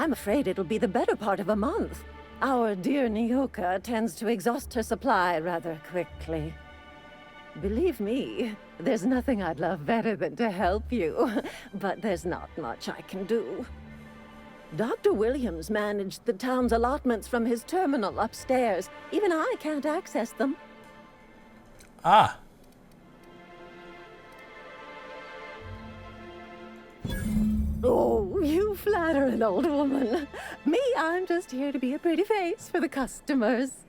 I'm afraid it'll be the better part of a month. Our dear Nyoka tends to exhaust her supply rather quickly. Believe me, there's nothing I'd love better than to help you, but there's not much I can do. Dr. Williams managed the town's allotments from his terminal upstairs. Even I can't access them. Ah. Oh, you flatter an old woman. Me, I'm just here to be a pretty face for the customers.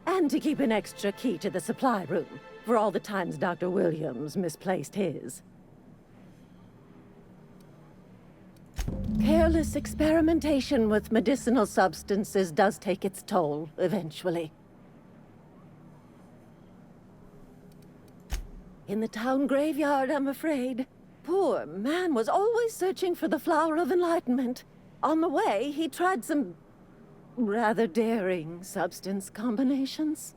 And to keep an extra key to the supply room, for all the times Dr. Williams misplaced his. Careless experimentation with medicinal substances does take its toll, eventually. In the town graveyard, I'm afraid. Poor man was always searching for the flower of enlightenment. On the way, he tried some rather daring substance combinations.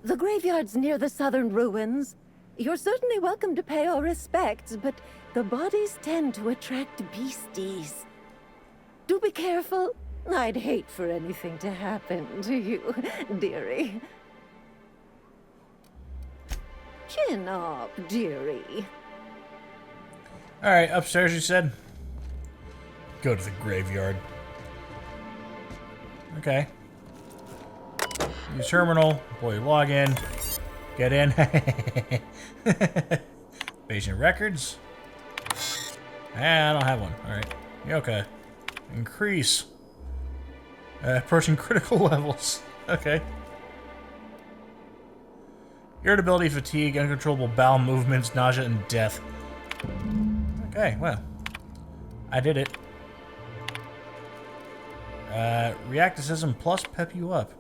The graveyard's near the southern ruins. You're certainly welcome to pay our respects, but the bodies tend to attract beasties. Do be careful. I'd hate for anything to happen to you, dearie. Chin up, dearie. Alright, upstairs you said? Go to the graveyard. Okay. Use terminal, employee login, get in. Patient records. I don't have one. Alright. Okay. Increase. Approaching critical levels. Okay. Irritability, fatigue, uncontrollable bowel movements, nausea, and death. Okay, well. I did it. Reacticism plus pep you up.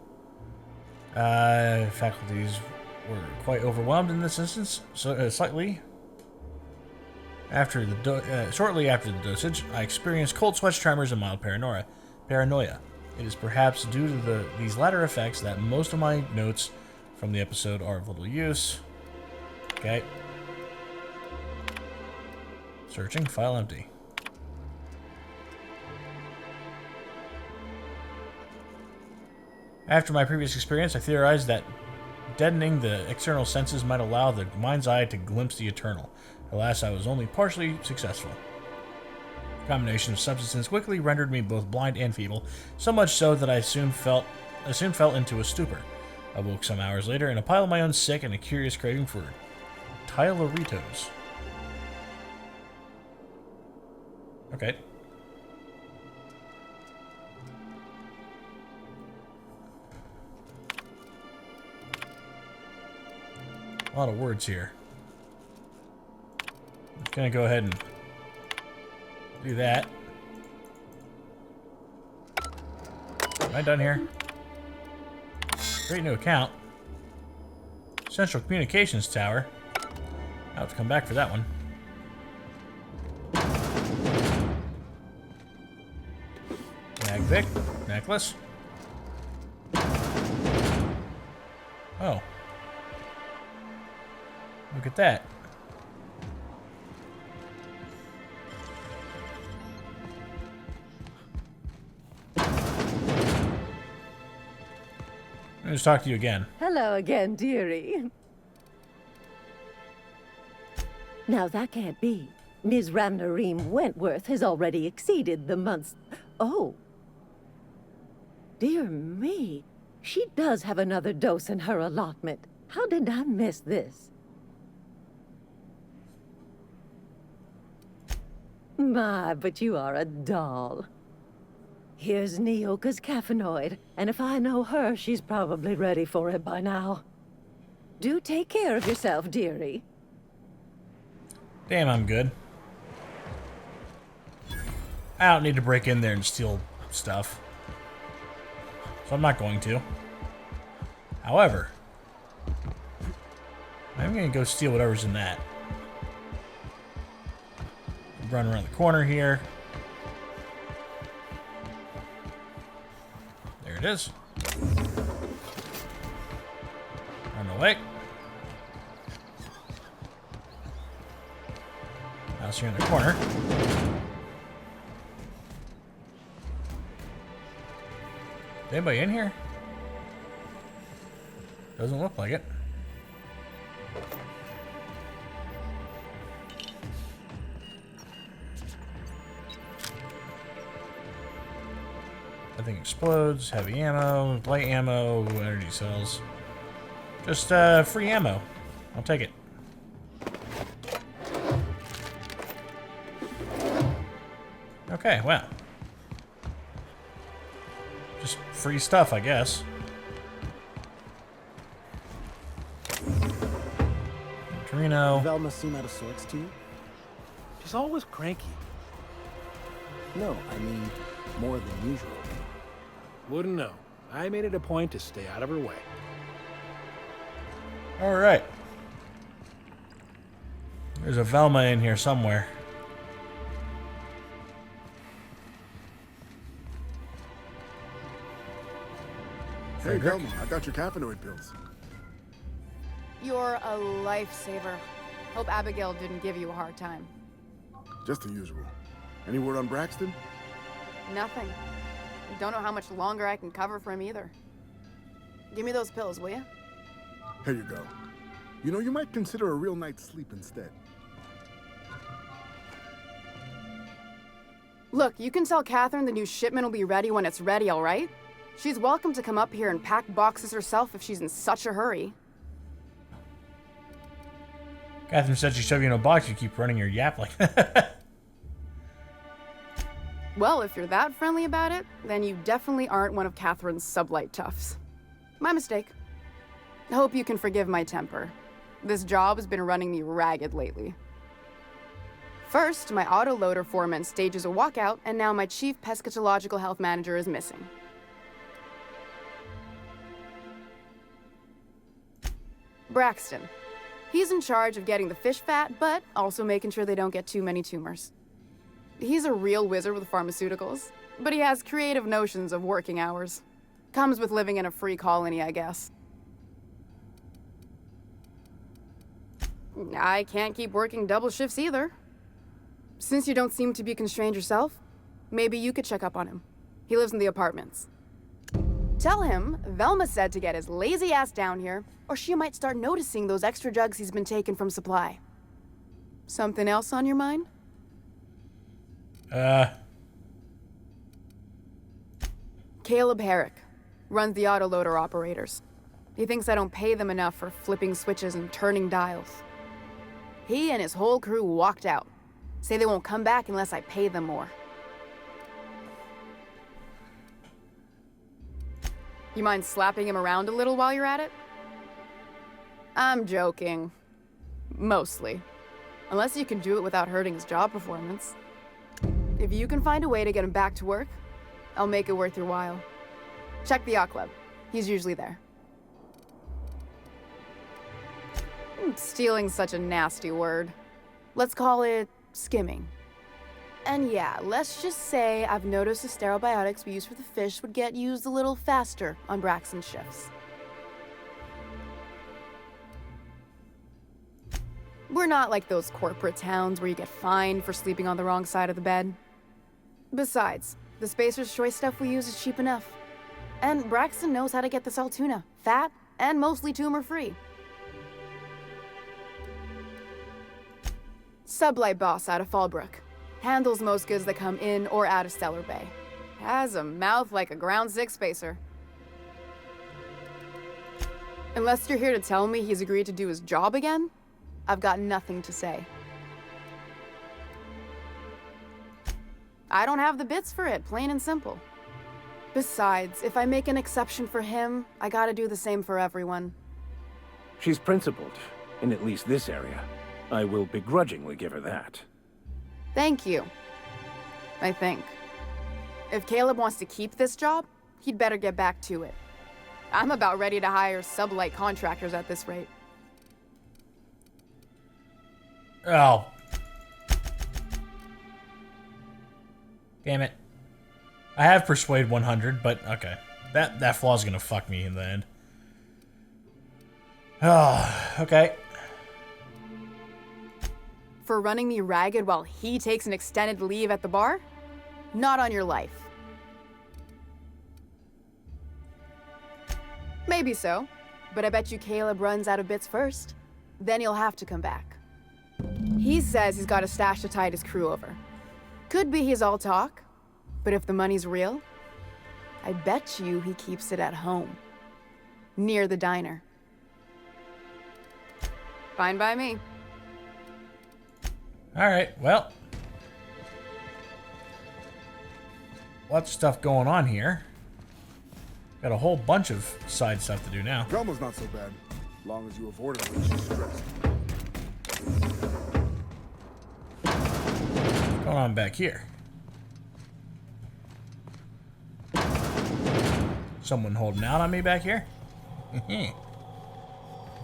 Faculties were quite overwhelmed in this instance, so slightly. Shortly after the dosage, I experienced cold sweats, tremors, and mild paranoia. It is perhaps due to these latter effects that most of my notes from the episode are of little use. Okay. Searching, file empty. After my previous experience, I theorized that deadening the external senses might allow the mind's eye to glimpse the eternal. Alas, I was only partially successful. The combination of substances quickly rendered me both blind and feeble, so much so that I soon fell into a stupor. I woke some hours later in a pile of my own sick and a curious craving for Tyloritos. Okay. A lot of words here. I'm gonna go ahead and do that. Am I done here? Create new account. Central Communications Tower. I'll have to come back for that one. Magvic. Necklace. Oh. Look at that. Let me just talk to you again. Hello again, dearie. Now that can't be. Ms. Ramnareem Wentworth has already exceeded the month's... Oh. Dear me. She does have another dose in her allotment. How did I miss this? My, but you are a doll. Here's Nyoka's caffeinoid, and if I know her, she's probably ready for it by now. Do take care of yourself, dearie. Damn, I'm good. I don't need to break in there and steal stuff. So I'm not going to. However, I'm going to go steal whatever's in that. Run around the corner here. There it is. Run away. Now Unless you're in the corner. Is anybody in here? Doesn't look like it. Nothing explodes. Heavy ammo, light ammo, energy cells. Just free ammo. I'll take it. Okay, well. Just free stuff, I guess. Torino. Velma seem out of sorts to you? She's always cranky. No, I mean more than usual. Wouldn't know. I made it a point to stay out of her way. Alright. There's a Velma in here somewhere. Hey, Velma, I got your caffeinoid pills. You're a lifesaver. Hope Abigail didn't give you a hard time. Just the usual. Any word on Braxton? Nothing. Don't know how much longer I can cover for him either. Give me those pills, will you? Here you go. You know, you might consider a real night's sleep instead. Look, you can tell Catherine the new shipment will be ready when it's ready, all right? She's welcome to come up here and pack boxes herself if she's in such a hurry. Catherine said she shoved you in a box. You keep running your yap like that. Well, if you're that friendly about it, then you definitely aren't one of Catherine's sublight toughs. My mistake. I hope you can forgive my temper. This job has been running me ragged lately. First, my autoloader foreman stages a walkout, and now my chief pescatological health manager is missing. Braxton. He's in charge of getting the fish fat, but also making sure they don't get too many tumors. He's a real wizard with pharmaceuticals, but he has creative notions of working hours. Comes with living in a free colony, I guess. I can't keep working double shifts either. Since you don't seem to be constrained yourself, maybe you could check up on him. He lives in the apartments. Tell him Velma said to get his lazy ass down here, or she might start noticing those extra jugs he's been taking from supply. Something else on your mind? Caleb Herrick runs the autoloader operators. He thinks I don't pay them enough for flipping switches and turning dials. He and his whole crew walked out. Say they won't come back unless I pay them more. You mind slapping him around a little while you're at it? I'm joking. Mostly. Unless you can do it without hurting his job performance. If you can find a way to get him back to work, I'll make it worth your while. Check the yacht club. He's usually there. Stealing's such a nasty word. Let's call it skimming. And yeah, let's just say I've noticed the sterile biotics we use for the fish would get used a little faster on Braxton's shifts. We're not like those corporate towns where you get fined for sleeping on the wrong side of the bed. Besides, the Spacer's Choice stuff we use is cheap enough. And Braxton knows how to get the Saltuna, fat and mostly tumor-free. Sublight boss out of Fallbrook. Handles most goods that come in or out of Stellar Bay. Has a mouth like a Ground 6 spacer. Unless you're here to tell me he's agreed to do his job again, I've got nothing to say. I don't have the bits for it, plain and simple. Besides, if I make an exception for him, I gotta do the same for everyone. She's principled, in at least this area. I will begrudgingly give her that. Thank you. I think. If Caleb wants to keep this job, he'd better get back to it. I'm about ready to hire sublight contractors at this rate. Oh. Damn it. I have Persuade 100, but okay. That flaw's gonna fuck me in the end. Oh, okay. For running me ragged while he takes an extended leave at the bar? Not on your life. Maybe so, but I bet you Caleb runs out of bits first. Then he'll have to come back. He says he's got a stash to tide his crew over. Could be he's all talk, but if the money's real, I bet you he keeps it at home. Near the diner. Fine by me. Alright, well. Lots of stuff going on here. Got a whole bunch of side stuff to do now. Drama's not so bad, long as you avoid it when she's stressed. What's going on back here? Someone holding out on me back here?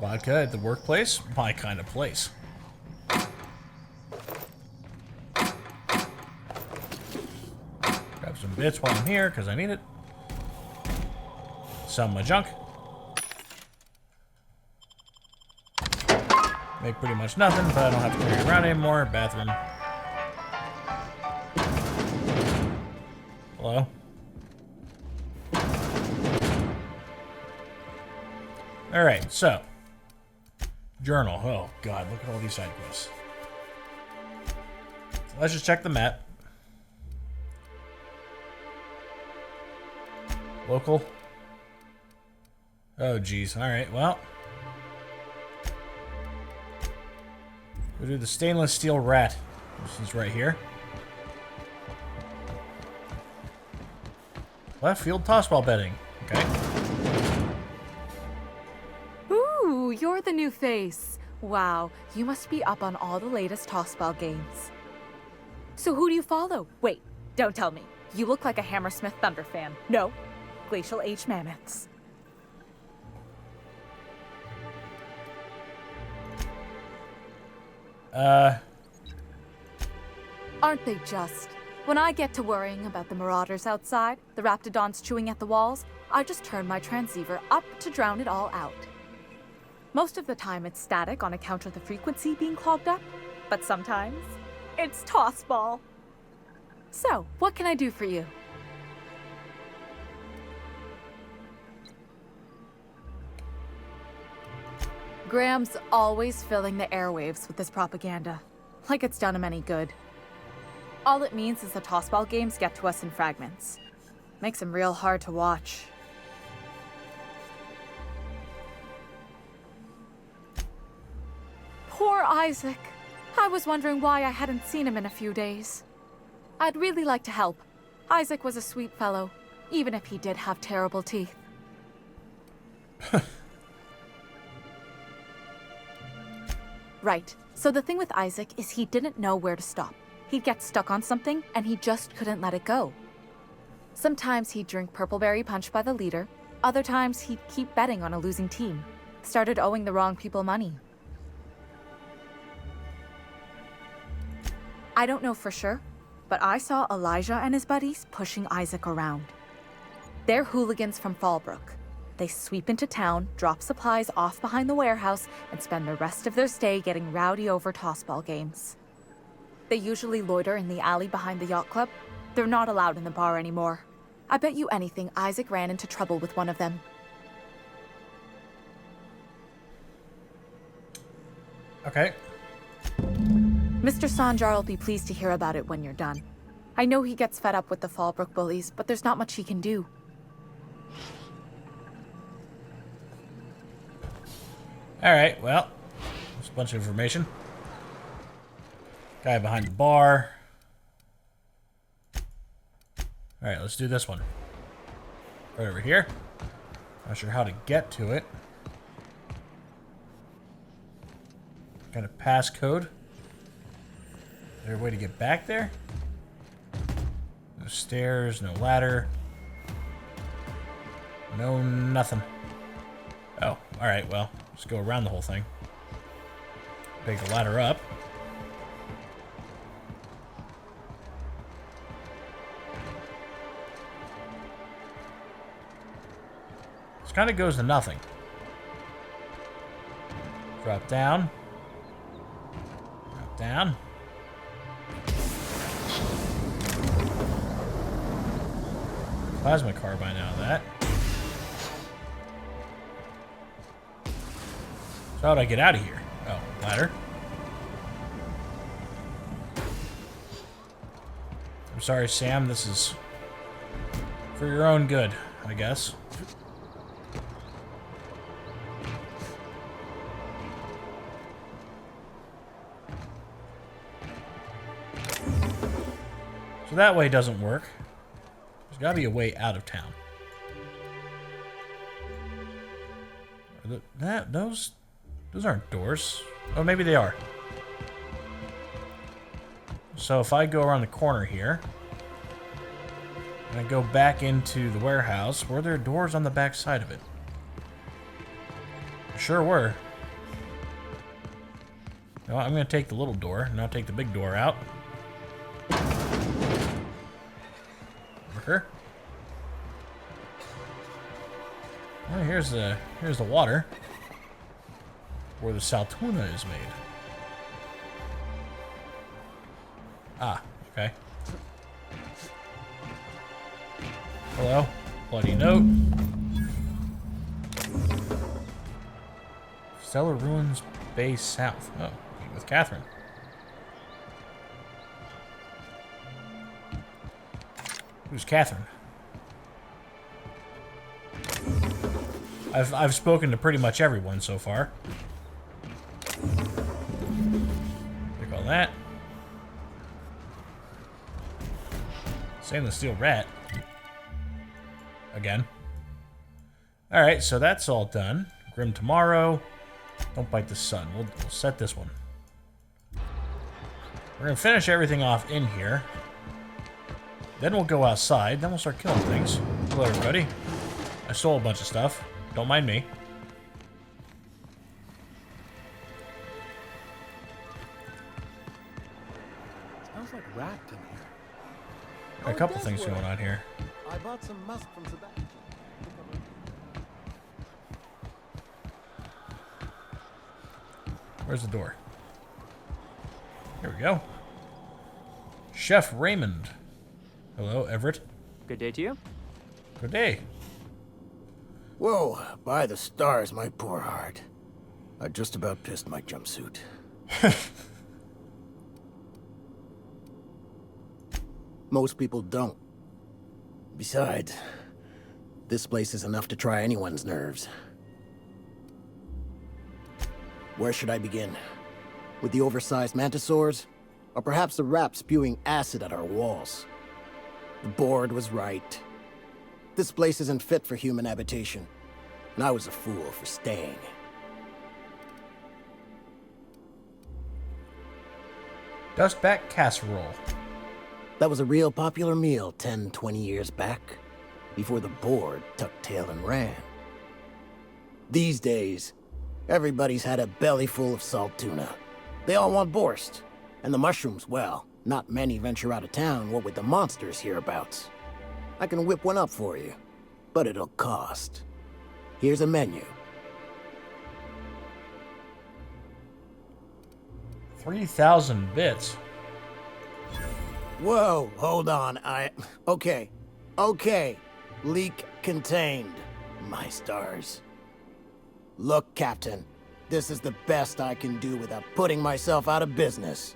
Vodka at the workplace? My kind of place. Grab some bits while I'm here, because I need it. Sell my junk. Make pretty much nothing, but I don't have to carry it around anymore. Bathroom. Hello? Alright, so. Journal. Oh, God, look at all these side quests. So let's just check the map. Local. Oh, geez. Alright, well. We'll do the stainless steel rat. This is right here. Left field tossball betting. Okay. Ooh, you're the new face. Wow, you must be up on all the latest tossball games. So who do you follow? Wait, don't tell me. You look like a Hammersmith Thunder fan. No, Glacial Age Mammoths. Aren't they just? When I get to worrying about the marauders outside, the raptidons chewing at the walls, I just turn my transceiver up to drown it all out. Most of the time it's static on account of the frequency being clogged up, but sometimes it's tossball. So, what can I do for you? Graham's always filling the airwaves with this propaganda, like it's done him any good. All it means is the tossball games get to us in fragments. Makes them real hard to watch. Poor Isaac. I was wondering why I hadn't seen him in a few days. I'd really like to help. Isaac was a sweet fellow, even if he did have terrible teeth. Right. So the thing with Isaac is he didn't know where to stop. He'd get stuck on something, and he just couldn't let it go. Sometimes he'd drink Purpleberry Punch by the liter. Other times he'd keep betting on a losing team. Started owing the wrong people money. I don't know for sure, but I saw Elijah and his buddies pushing Isaac around. They're hooligans from Fallbrook. They sweep into town, drop supplies off behind the warehouse, and spend the rest of their stay getting rowdy over tossball games. They usually loiter in the alley behind the yacht club. They're not allowed in the bar anymore. I bet you anything Isaac ran into trouble with one of them. Okay. Mr. Sanjar will be pleased to hear about it when you're done. I know he gets fed up with the Fallbrook bullies, but there's not much he can do. Alright, well. That's a bunch of information. Guy behind the bar. Alright, let's do this one. Right over here. Not sure how to get to it. Got a passcode. Is there a way to get back there? No stairs, no ladder. No nothing. Oh, alright, well, let's go around the whole thing. Take the ladder up. This kind of goes to nothing. Drop down. Drop Down. Plasma carbine out of that. So how'd I get out of here? Oh, ladder. I'm sorry, Sam. This is for your own good, I guess. So that way doesn't work. There's got to be a way out of town. Those aren't doors. Oh, maybe they are. So if I go around the corner here, and I go back into the warehouse, were there doors on the back side of it? Sure were. No, I'm going to take the little door, and I'll take the big door out. Worker. Well, here's the water where the saltuna is made. Ah, okay. Hello? Bloody note. Stellar Ruins Base South. Oh, meet with Catherine. Who's Catherine? I've spoken to pretty much everyone so far. Pick all that. Stainless steel rat. Again. Alright, so that's all done. Grim tomorrow. Don't bite the sun. We'll set this one. We're going to finish everything off in here. Then we'll go outside. Then we'll start killing things. Hello, everybody. I stole a bunch of stuff. Don't mind me. Smells like rat in here. A couple things going on here. I bought some musk from Sebastian. Where's the door? Here we go. Chef Raymond. Hello, Everett. Good day to you. Good day. Whoa, by the stars, my poor heart. I just about pissed my jumpsuit. Most people don't. Besides, this place is enough to try anyone's nerves. Where should I begin? With the oversized mantisaurs? Or perhaps the rap spewing acid at our walls? The board was right. This place isn't fit for human habitation, and I was a fool for staying. Dustback casserole. That was a real popular meal 10, 20 years back, before the board tucked tail and ran. These days, everybody's had a belly full of salt tuna. They all want borscht, and the mushrooms, well, not many venture out of town, what with the monsters hereabouts. I can whip one up for you, but it'll cost. Here's a menu. 3,000 bits. Whoa, hold on, Okay. Leak contained. My stars. Look, Captain, this is the best I can do without putting myself out of business.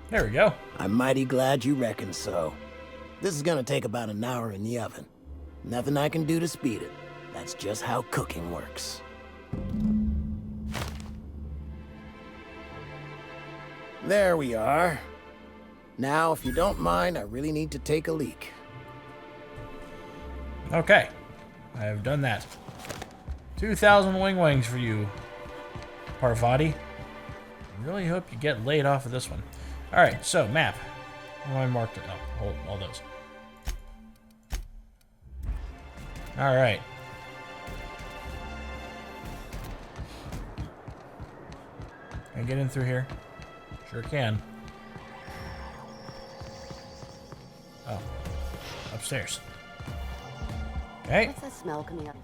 There we go. I'm mighty glad you reckon so. This is gonna take about an hour in the oven. Nothing I can do to speed it. That's just how cooking works. There we are. Now, if you don't mind, I really need to take a leak. Okay. I have done that. 2,000 wings for you, Parvati. I really hope you get laid off of this one. Alright, so, map. How do I mark it? Oh, hold all those. Alright. Can I get in through here? Sure can. Oh. Upstairs. Okay. What's that smell coming up?